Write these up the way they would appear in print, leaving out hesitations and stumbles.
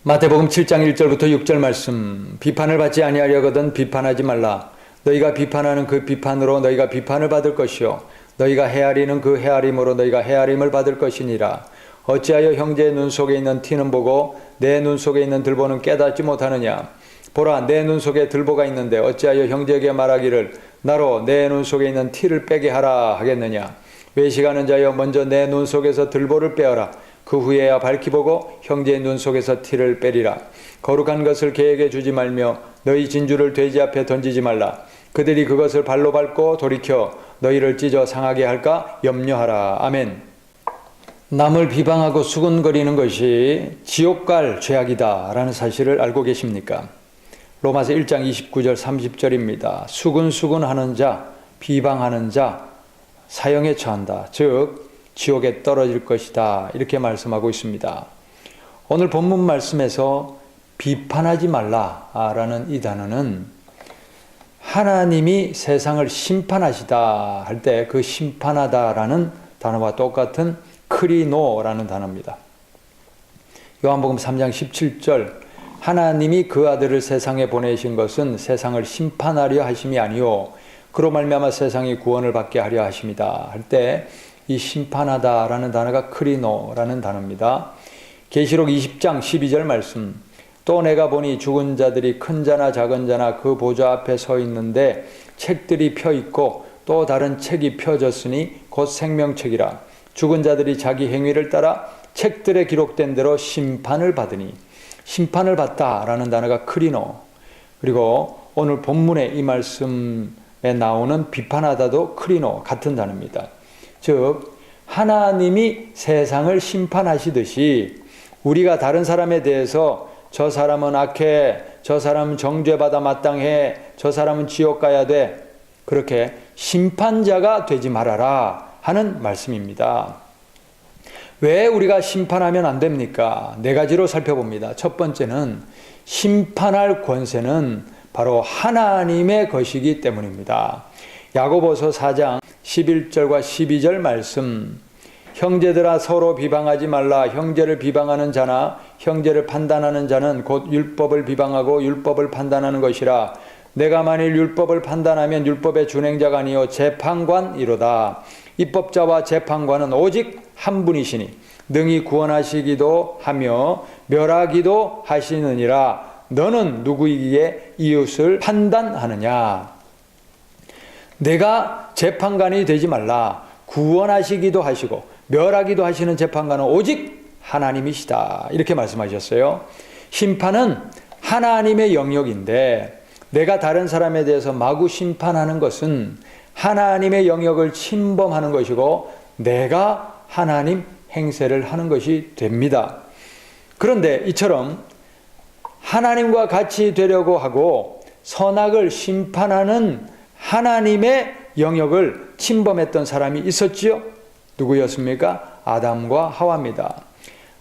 마태복음 7장 1절부터 6절 말씀. 비판을 받지 아니하려거든 비판하지 말라. 너희가 비판하는 그 비판으로 너희가 비판을 받을 것이요 너희가 헤아리는 그 헤아림으로 너희가 헤아림을 받을 것이니라. 어찌하여 형제의 눈 속에 있는 티는 보고 내 눈 속에 있는 들보는 깨닫지 못하느냐. 보라, 내 눈 속에 들보가 있는데 어찌하여 형제에게 말하기를 나로 내 눈 속에 있는 티를 빼게 하라 하겠느냐. 외식하는 자여, 먼저 내 눈 속에서 들보를 빼어라. 그 후에야 밝히 보고 형제의 눈 속에서 티를 빼리라. 거룩한 것을 개에게 주지 말며 너희 진주를 돼지 앞에 던지지 말라. 그들이 그것을 발로 밟고 돌이켜 너희를 찢어 상하게 할까 염려하라. 아멘. 남을 비방하고 수군거리는 것이 지옥 갈 죄악이다 라는 사실을 알고 계십니까? 로마서 1장 29절 30절입니다. 수군하는 자, 비방하는 자 사형에 처한다. 즉 지옥에 떨어질 것이다. 이렇게 말씀하고 있습니다. 오늘 본문 말씀에서 비판하지 말라라는 이 단어는 하나님이 세상을 심판하시다 할 때 그 심판하다라는 단어와 똑같은 크리노라는 단어입니다. 요한복음 3장 17절 하나님이 그 아들을 세상에 보내신 것은 세상을 심판하려 하심이 아니요 그로 말미암아 세상이 구원을 받게 하려 하심이다 할 때 이 심판하다라는 단어가 크리노라는 단어입니다. 계시록 20장 12절 말씀. 또 내가 보니 죽은 자들이 큰 자나 작은 자나 그 보좌 앞에 서 있는데 책들이 펴 있고 또 다른 책이 펴졌으니 곧 생명책이라. 죽은 자들이 자기 행위를 따라 책들에 기록된 대로 심판을 받으니. 심판을 받다라는 단어가 크리노. 그리고 오늘 본문의 이 말씀에 나오는 비판하다도 크리노 같은 단어입니다. 즉 하나님이 세상을 심판하시듯이 우리가 다른 사람에 대해서 저 사람은 악해, 저 사람은 정죄받아 마땅해, 저 사람은 지옥 가야 돼, 그렇게 심판자가 되지 말아라 하는 말씀입니다. 왜 우리가 심판하면 안 됩니까? 네 가지로 살펴봅니다. 첫 번째는 심판할 권세는 바로 하나님의 것이기 때문입니다. 야고보서 4장 11절과 12절 말씀. 형제들아 서로 비방하지 말라. 형제를 비방하는 자나 형제를 판단하는 자는 곧 율법을 비방하고 율법을 판단하는 것이라. 내가 만일 율법을 판단하면 율법의 준행자가 아니요 재판관이로다. 입법자와 재판관은 오직 한 분이시니 능히 구원하시기도 하며 멸하기도 하시느니라. 너는 누구이기에 이웃을 판단하느냐. 내가 재판관이 되지 말라. 구원하시기도 하시고 멸하기도 하시는 재판관은 오직 하나님이시다. 이렇게 말씀하셨어요. 심판은 하나님의 영역인데 내가 다른 사람에 대해서 마구 심판하는 것은 하나님의 영역을 침범하는 것이고 내가 하나님 행세를 하는 것이 됩니다. 그런데 이처럼 하나님과 같이 되려고 하고 선악을 심판하는 하나님의 영역을 침범했던 사람이 있었지요? 누구였습니까? 아담과 하와입니다.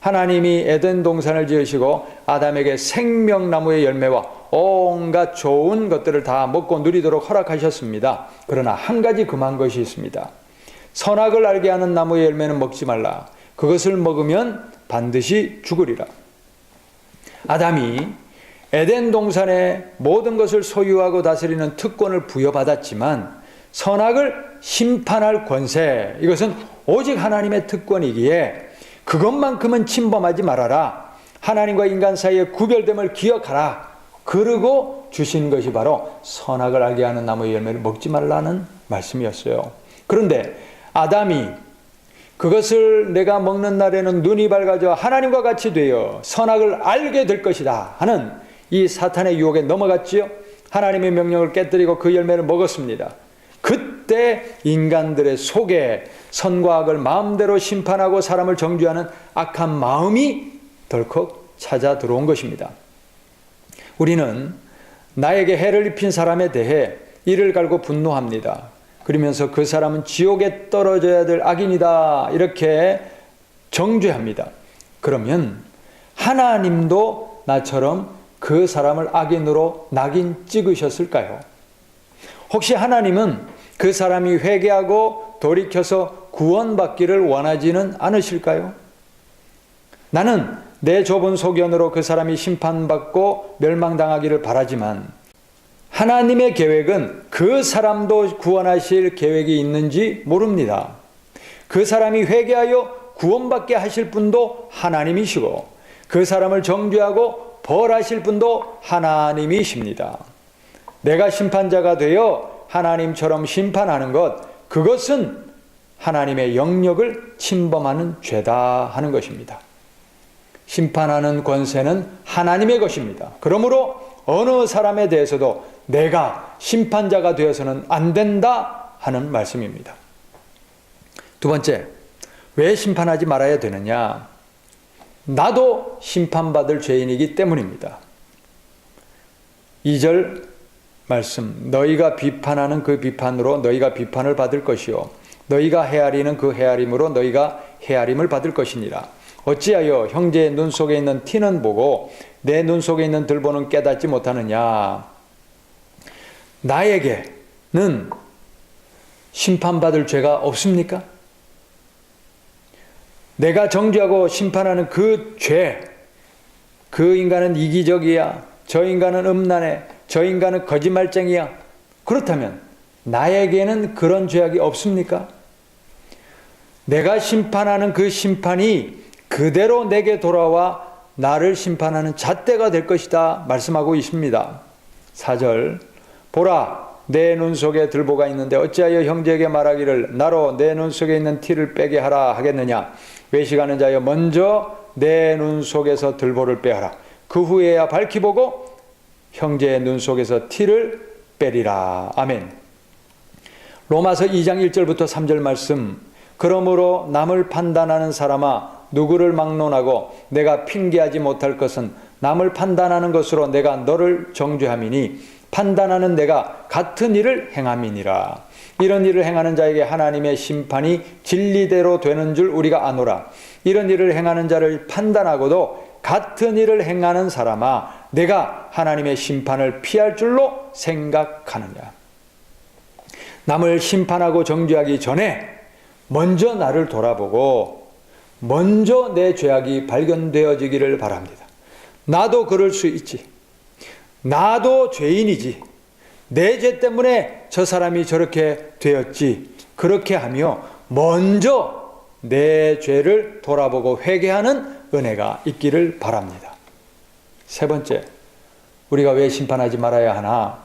하나님이 에덴 동산을 지으시고 아담에게 생명나무의 열매와 온갖 좋은 것들을 다 먹고 누리도록 허락하셨습니다. 그러나 한 가지 금한 것이 있습니다. 선악을 알게 하는 나무의 열매는 먹지 말라. 그것을 먹으면 반드시 죽으리라. 아담이 에덴 동산의 모든 것을 소유하고 다스리는 특권을 부여받았지만 선악을 심판할 권세, 이것은 오직 하나님의 특권이기에 그것만큼은 침범하지 말아라. 하나님과 인간 사이의 구별됨을 기억하라. 그러고 주신 것이 바로 선악을 알게 하는 나무의 열매를 먹지 말라는 말씀이었어요. 그런데 아담이 그것을 내가 먹는 날에는 눈이 밝아져 하나님과 같이 되어 선악을 알게 될 것이다 하는 이 사탄의 유혹에 넘어갔지요. 하나님의 명령을 깨뜨리고 그 열매를 먹었습니다. 그때 인간들의 속에 선과 악을 마음대로 심판하고 사람을 정죄하는 악한 마음이 덜컥 찾아 들어온 것입니다. 우리는 나에게 해를 입힌 사람에 대해 이를 갈고 분노합니다. 그러면서 그 사람은 지옥에 떨어져야 될 악인이다 이렇게 정죄합니다. 그러면 하나님도 나처럼 그 사람을 악인으로 낙인 찍으셨을까요? 혹시 하나님은 그 사람이 회개하고 돌이켜서 구원받기를 원하지는 않으실까요? 나는 내 좁은 소견으로 그 사람이 심판받고 멸망당하기를 바라지만 하나님의 계획은 그 사람도 구원하실 계획이 있는지 모릅니다. 그 사람이 회개하여 구원받게 하실 분도 하나님이시고 그 사람을 정죄하고 벌하실 분도 하나님이십니다. 내가 심판자가 되어 하나님처럼 심판하는 것, 그것은 하나님의 영역을 침범하는 죄다 하는 것입니다. 심판하는 권세는 하나님의 것입니다. 그러므로 어느 사람에 대해서도 내가 심판자가 되어서는 안 된다 하는 말씀입니다. 두 번째, 왜 심판하지 말아야 되느냐? 나도 심판받을 죄인이기 때문입니다. 2절 말씀, 너희가 비판하는 그 비판으로 너희가 비판을 받을 것이요 너희가 헤아리는 그 헤아림으로 너희가 헤아림을 받을 것이니라. 어찌하여 형제의 눈 속에 있는 티는 보고 내 눈 속에 있는 들보는 깨닫지 못하느냐? 나에게는 심판받을 죄가 없습니까? 내가 정죄하고 심판하는 그 죄, 그 인간은 이기적이야, 저 인간은 음란해, 저 인간은 거짓말쟁이야. 그렇다면 나에게는 그런 죄악이 없습니까? 내가 심판하는 그 심판이 그대로 내게 돌아와 나를 심판하는 잣대가 될 것이다 말씀하고 있습니다. 4절, 보라, 내 눈 속에 들보가 있는데 어찌하여 형제에게 말하기를 나로 내 눈 속에 있는 티를 빼게 하라 하겠느냐? 외식하는 자여 먼저 내 눈 속에서 들보를 빼하라. 그 후에야 밝히 보고 형제의 눈 속에서 티를 빼리라. 아멘. 로마서 2장 1절부터 3절 말씀, 그러므로 남을 판단하는 사람아 누구를 막론하고 내가 핑계하지 못할 것은 남을 판단하는 것으로 내가 너를 정죄함이니 판단하는 내가 같은 일을 행함이니라. 이런 일을 행하는 자에게 하나님의 심판이 진리대로 되는 줄 우리가 아노라. 이런 일을 행하는 자를 판단하고도 같은 일을 행하는 사람아 내가 하나님의 심판을 피할 줄로 생각하느냐. 남을 심판하고 정죄하기 전에 먼저 나를 돌아보고 먼저 내 죄악이 발견되어지기를 바랍니다. 나도 그럴 수 있지. 나도 죄인이지. 내 죄 때문에 저 사람이 저렇게 되었지. 그렇게 하며 먼저 내 죄를 돌아보고 회개하는 은혜가 있기를 바랍니다. 세 번째, 우리가 왜 심판하지 말아야 하나?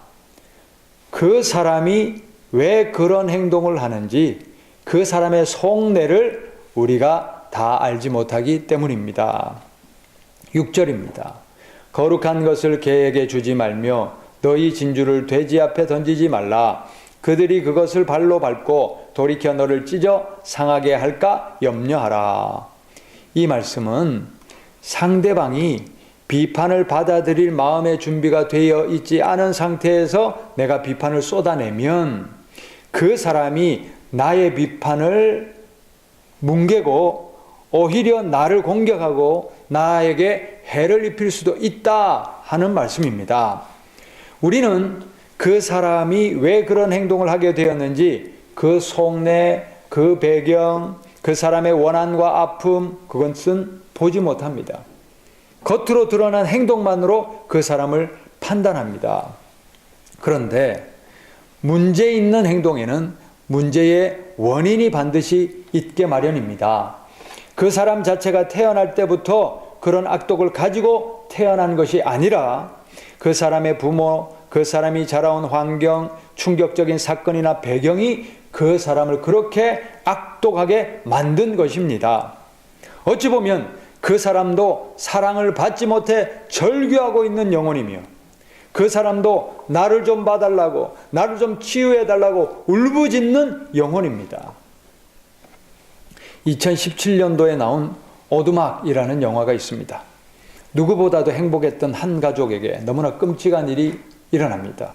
그 사람이 왜 그런 행동을 하는지 그 사람의 속내를 우리가 다 알지 못하기 때문입니다. 6절입니다. 거룩한 것을 개에게 주지 말며 너희 진주를 돼지 앞에 던지지 말라. 그들이 그것을 발로 밟고 돌이켜 너를 찢어 상하게 할까 염려하라. 이 말씀은 상대방이 비판을 받아들일 마음의 준비가 되어 있지 않은 상태에서 내가 비판을 쏟아내면 그 사람이 나의 비판을 뭉개고 오히려 나를 공격하고 나에게 해를 입힐 수도 있다 하는 말씀입니다. 우리는 그 사람이 왜 그런 행동을 하게 되었는지 그 속내, 그 배경, 그 사람의 원한과 아픔, 그것은 보지 못합니다. 겉으로 드러난 행동만으로 그 사람을 판단합니다. 그런데 문제 있는 행동에는 문제의 원인이 반드시 있게 마련입니다. 그 사람 자체가 태어날 때부터 그런 악독을 가지고 태어난 것이 아니라 그 사람의 부모, 그 사람이 자라온 환경, 충격적인 사건이나 배경이 그 사람을 그렇게 악독하게 만든 것입니다. 어찌 보면 그 사람도 사랑을 받지 못해 절규하고 있는 영혼이며 그 사람도 나를 좀 봐달라고, 나를 좀 치유해달라고 울부짖는 영혼입니다. 2017년도에 나온 오두막이라는 영화가 있습니다. 누구보다도 행복했던 한 가족에게 너무나 끔찍한 일이 일어납니다.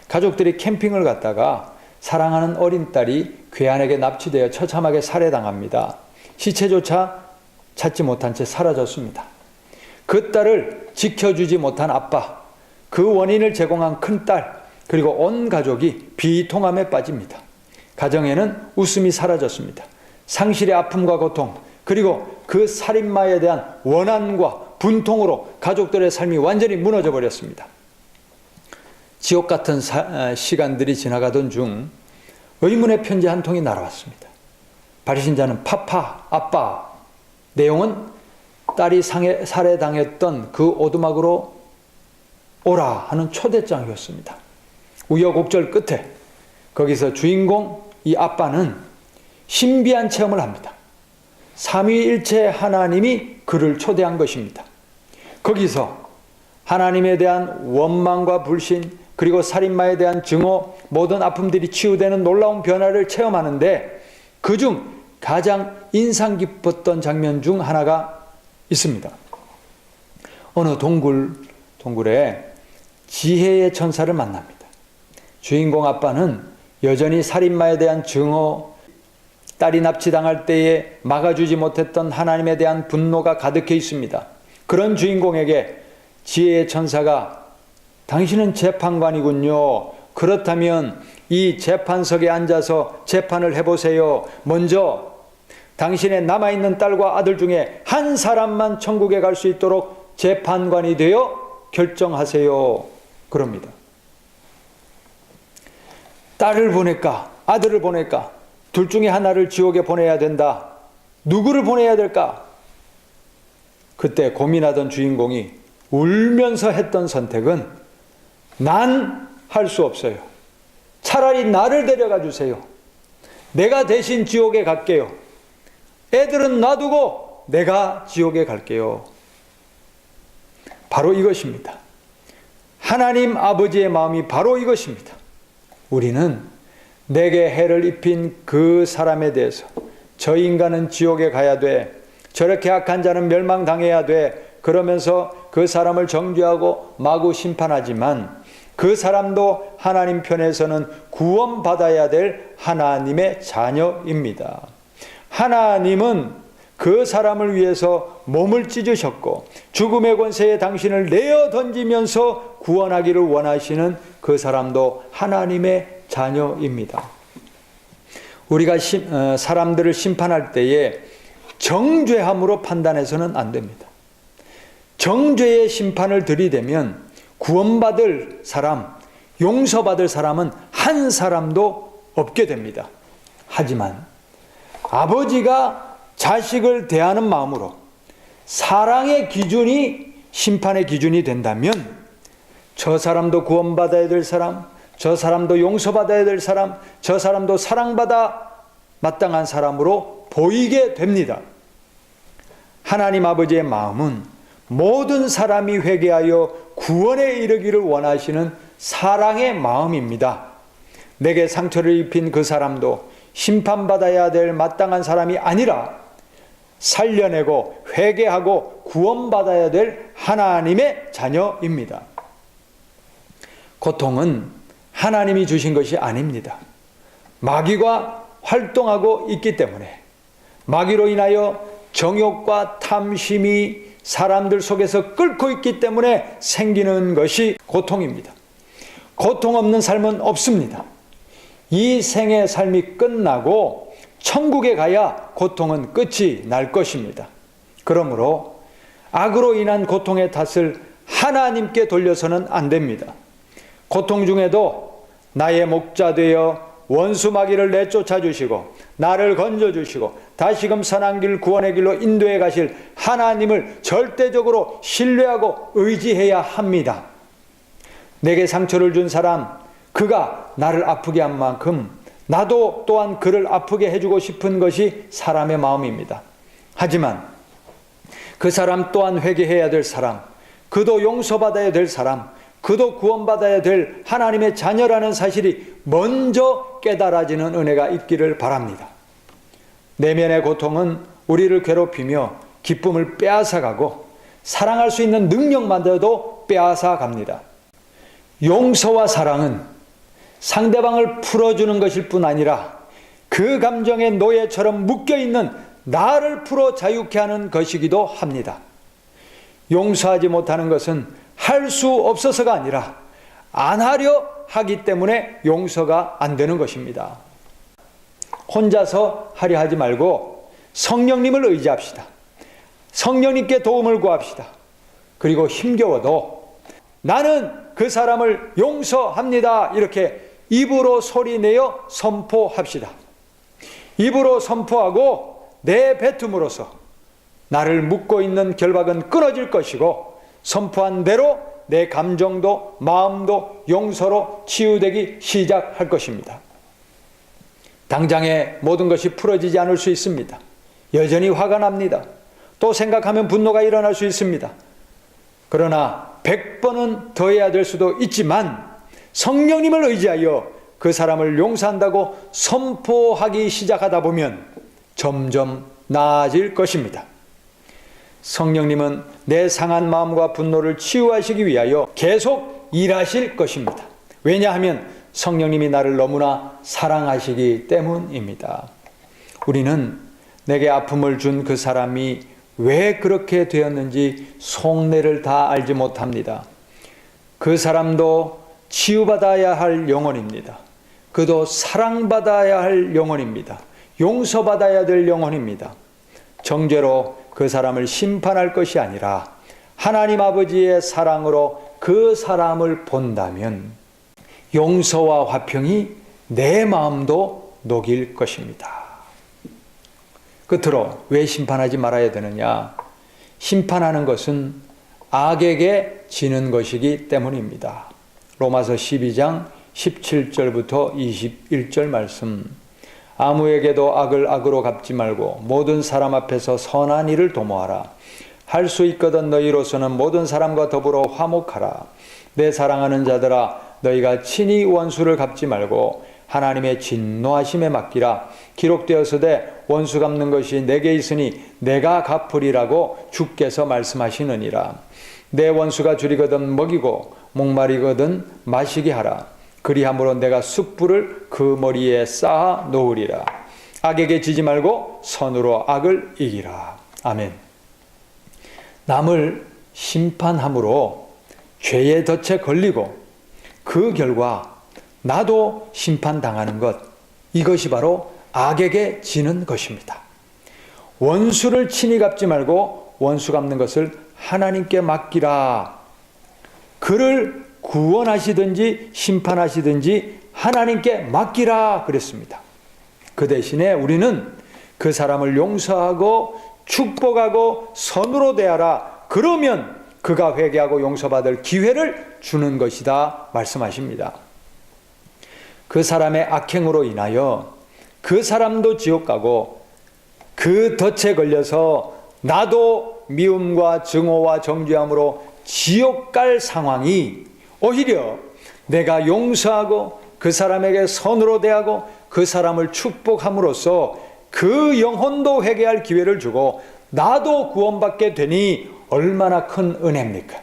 가족들이 캠핑을 갔다가 사랑하는 어린 딸이 괴한에게 납치되어 처참하게 살해당합니다. 시체조차 찾지 못한 채 사라졌습니다. 그 딸을 지켜주지 못한 아빠, 그 원인을 제공한 큰딸, 그리고 온 가족이 비통함에 빠집니다. 가정에는 웃음이 사라졌습니다. 상실의 아픔과 고통, 그리고 그 살인마에 대한 원한과 분통으로 가족들의 삶이 완전히 무너져 버렸습니다. 지옥 같은 시간들이 지나가던 중 의문의 편지 한 통이 날아왔습니다. 발신자는 파파, 아빠. 내용은 딸이 살해당했던 그 오두막으로 오라 하는 초대장이었습니다. 우여곡절 끝에 거기서 주인공 이 아빠는 신비한 체험을 합니다. 삼위일체 하나님이 그를 초대한 것입니다. 거기서 하나님에 대한 원망과 불신, 그리고 살인마에 대한 증오, 모든 아픔들이 치유되는 놀라운 변화를 체험하는데, 그중 가장 인상 깊었던 장면 중 하나가 있습니다. 어느 동굴에 지혜의 천사를 만납니다. 주인공 아빠는 여전히 살인마에 대한 증오, 딸이 납치당할 때에 막아주지 못했던 하나님에 대한 분노가 가득해 있습니다. 그런 주인공에게 지혜의 천사가 당신은 재판관이군요. 그렇다면 이 재판석에 앉아서 재판을 해보세요. 먼저 당신의 남아있는 딸과 아들 중에 한 사람만 천국에 갈 수 있도록 재판관이 되어 결정하세요. 그럽니다. 딸을 보낼까? 아들을 보낼까? 둘 중에 하나를 지옥에 보내야 된다. 누구를 보내야 될까? 그때 고민하던 주인공이 울면서 했던 선택은 난 할 수 없어요. 차라리 나를 데려가 주세요. 내가 대신 지옥에 갈게요. 애들은 놔두고 내가 지옥에 갈게요. 바로 이것입니다. 하나님 아버지의 마음이 바로 이것입니다. 우리는 내게 해를 입힌 그 사람에 대해서 저 인간은 지옥에 가야 돼. 저렇게 악한 자는 멸망당해야 돼. 그러면서 그 사람을 정죄하고 마구 심판하지만 그 사람도 하나님 편에서는 구원받아야 될 하나님의 자녀입니다. 하나님은 그 사람을 위해서 몸을 찢으셨고 죽음의 권세에 당신을 내어 던지면서 구원하기를 원하시는 그 사람도 하나님의 자녀입니다. 우리가 사람들을 심판할 때에 정죄함으로 판단해서는 안 됩니다. 정죄의 심판을 들이대면 구원받을 사람, 용서받을 사람은 한 사람도 없게 됩니다. 하지만 아버지가 자식을 대하는 마음으로 사랑의 기준이 심판의 기준이 된다면 저 사람도 구원받아야 될 사람, 저 사람도 용서받아야 될 사람, 저 사람도 사랑받아 마땅한 사람으로 보이게 됩니다. 하나님 아버지의 마음은 모든 사람이 회개하여 구원에 이르기를 원하시는 사랑의 마음입니다. 내게 상처를 입힌 그 사람도 심판받아야 될 마땅한 사람이 아니라 살려내고 회개하고 구원받아야 될 하나님의 자녀입니다. 고통은 하나님이 주신 것이 아닙니다. 마귀가 활동하고 있기 때문에, 마귀로 인하여 정욕과 탐심이 사람들 속에서 끓고 있기 때문에 생기는 것이 고통입니다. 고통 없는 삶은 없습니다. 이 생의 삶이 끝나고 천국에 가야 고통은 끝이 날 것입니다. 그러므로 악으로 인한 고통의 탓을 하나님께 돌려서는 안 됩니다. 고통 중에도 나의 목자 되어 원수 마귀를 내쫓아 주시고 나를 건져 주시고 다시금 선한 길 구원의 길로 인도해 가실 하나님을 절대적으로 신뢰하고 의지해야 합니다. 내게 상처를 준 사람, 그가 나를 아프게 한 만큼 나도 또한 그를 아프게 해주고 싶은 것이 사람의 마음입니다. 하지만 그 사람 또한 회개해야 될 사람, 그도 용서받아야 될 사람, 그도 구원받아야 될 하나님의 자녀라는 사실이 먼저 깨달아지는 은혜가 있기를 바랍니다. 내면의 고통은 우리를 괴롭히며 기쁨을 빼앗아가고 사랑할 수 있는 능력만도 빼앗아갑니다. 용서와 사랑은 상대방을 풀어주는 것일 뿐 아니라 그 감정의 노예처럼 묶여있는 나를 풀어 자유케 하는 것이기도 합니다. 용서하지 못하는 것은 할 수 없어서가 아니라 안 하려 하기 때문에 용서가 안 되는 것입니다. 혼자서 하려 하지 말고 성령님을 의지합시다. 성령님께 도움을 구합시다. 그리고 힘겨워도 나는 그 사람을 용서합니다. 이렇게 입으로 소리내어 선포합시다. 입으로 선포하고 내뱉음으로써 나를 묶고 있는 결박은 끊어질 것이고 선포한 대로 내 감정도 마음도 용서로 치유되기 시작할 것입니다. 당장에 모든 것이 풀어지지 않을 수 있습니다. 여전히 화가 납니다. 또 생각하면 분노가 일어날 수 있습니다. 그러나 100번은 더 해야 될 수도 있지만 성령님을 의지하여 그 사람을 용서한다고 선포하기 시작하다 보면 점점 나아질 것입니다. 성령님은 내 상한 마음과 분노를 치유하시기 위하여 계속 일하실 것입니다. 왜냐하면 성령님이 나를 너무나 사랑하시기 때문입니다. 우리는 내게 아픔을 준 그 사람이 왜 그렇게 되었는지 속내를 다 알지 못합니다. 그 사람도 치유받아야 할 영혼입니다. 그도 사랑받아야 할 영혼입니다. 용서받아야 될 영혼입니다. 정죄로 그 사람을 심판할 것이 아니라 하나님 아버지의 사랑으로 그 사람을 본다면 용서와 화평이 내 마음도 녹일 것입니다. 끝으로 왜 심판하지 말아야 되느냐? 심판하는 것은 악에게 지는 것이기 때문입니다. 로마서 12장 17절부터 21절 말씀. 아무에게도 악을 악으로 갚지 말고 모든 사람 앞에서 선한 일을 도모하라. 할 수 있거든 너희로서는 모든 사람과 더불어 화목하라. 내 사랑하는 자들아, 너희가 친히 원수를 갚지 말고 하나님의 진노하심에 맡기라. 기록되었으되 원수 갚는 것이 내게 있으니 내가 갚으리라고 주께서 말씀하시느니라. 내 원수가 줄이거든 먹이고 목마르거든 마시게 하라. 그리함으로 내가 숯불을 그 머리에 쌓아 놓으리라. 악에게 지지 말고 선으로 악을 이기라. 아멘. 남을 심판함으로 죄의 덫에 걸리고 그 결과 나도 심판당하는 것, 이것이 바로 악에게 지는 것입니다. 원수를 친히 갚지 말고 원수 갚는 것을 하나님께 맡기라. 그를 구원하시든지 심판하시든지 하나님께 맡기라 그랬습니다. 그 대신에 우리는 그 사람을 용서하고 축복하고 선으로 대하라. 그러면 그가 회개하고 용서받을 기회를 주는 것이다 말씀하십니다. 그 사람의 악행으로 인하여 그 사람도 지옥 가고 그 덫에 걸려서 나도 미움과 증오와 정죄함으로 지옥 갈 상황이 오히려 내가 용서하고 그 사람에게 선으로 대하고 그 사람을 축복함으로써 그 영혼도 회개할 기회를 주고 나도 구원받게 되니 얼마나 큰 은혜입니까?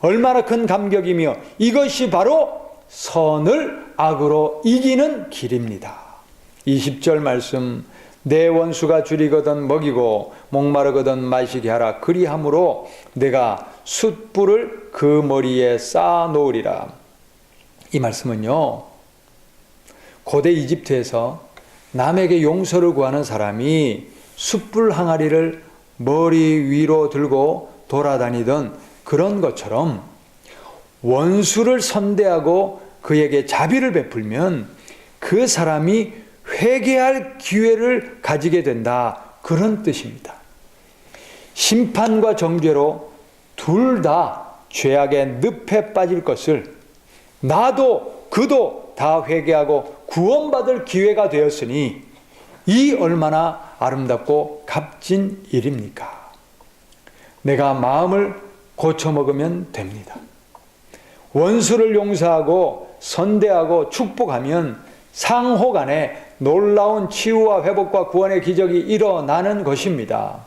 얼마나 큰 감격이며 이것이 바로 선을 악으로 이기는 길입니다. 20절 말씀, 내 원수가 줄이거든 먹이고 목마르거든 마시게 하라. 그리함으로 내가 숯불을 그 머리에 쌓아 놓으리라. 이 말씀은요, 고대 이집트에서 남에게 용서를 구하는 사람이 숯불 항아리를 머리 위로 들고 돌아다니던 그런 것처럼 원수를 선대하고 그에게 자비를 베풀면 그 사람이 회개할 기회를 가지게 된다, 그런 뜻입니다. 심판과 정죄로 둘 다 죄악의 늪에 빠질 것을 나도 그도 다 회개하고 구원받을 기회가 되었으니 이 얼마나 아름답고 값진 일입니까? 내가 마음을 고쳐먹으면 됩니다. 원수를 용서하고 선대하고 축복하면 상호 간에 놀라운 치유와 회복과 구원의 기적이 일어나는 것입니다.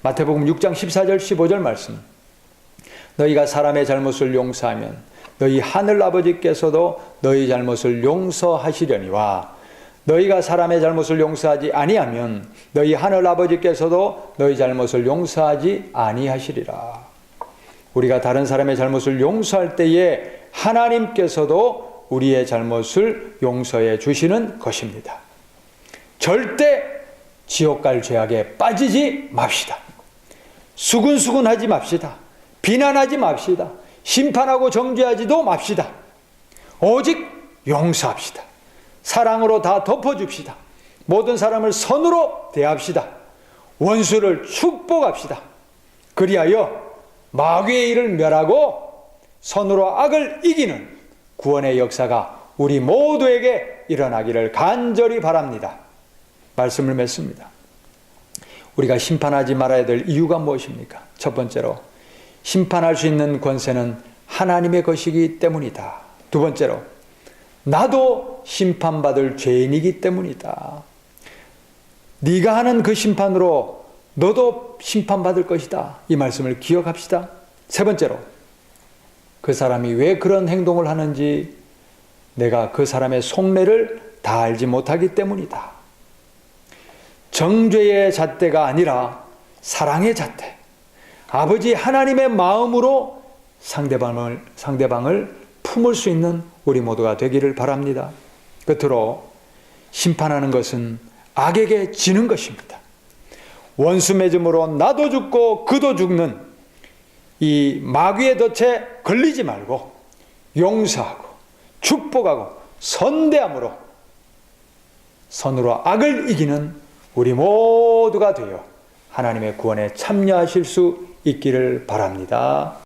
마태복음 6장 14절 15절 말씀, 너희가 사람의 잘못을 용서하면 너희 하늘 아버지께서도 너희 잘못을 용서하시려니와 너희가 사람의 잘못을 용서하지 아니하면 너희 하늘 아버지께서도 너희 잘못을 용서하지 아니하시리라. 우리가 다른 사람의 잘못을 용서할 때에 하나님께서도 우리의 잘못을 용서해 주시는 것입니다. 절대 지옥 갈 죄악에 빠지지 맙시다. 수근수근하지 맙시다. 비난하지 맙시다. 심판하고 정죄하지도 맙시다. 오직 용서합시다. 사랑으로 다 덮어줍시다. 모든 사람을 선으로 대합시다. 원수를 축복합시다. 그리하여 마귀의 일을 멸하고 선으로 악을 이기는 구원의 역사가 우리 모두에게 일어나기를 간절히 바랍니다. 말씀을 맺습니다. 우리가 심판하지 말아야 될 이유가 무엇입니까? 첫 번째로, 심판할 수 있는 권세는 하나님의 것이기 때문이다. 두 번째로, 나도 심판받을 죄인이기 때문이다. 네가 하는 그 심판으로 너도 심판받을 것이다. 이 말씀을 기억합시다. 세 번째로, 그 사람이 왜 그런 행동을 하는지 내가 그 사람의 속내를 다 알지 못하기 때문이다. 정죄의 잣대가 아니라 사랑의 잣대, 아버지 하나님의 마음으로 상대방을 품을 수 있는 우리 모두가 되기를 바랍니다. 끝으로, 심판하는 것은 악에게 지는 것입니다. 원수 맺음으로 나도 죽고 그도 죽는 이 마귀의 덫에 걸리지 말고 용서하고 축복하고 선대함으로 선으로 악을 이기는 우리 모두가 되어 하나님의 구원에 참여하실 수 있기를 바랍니다.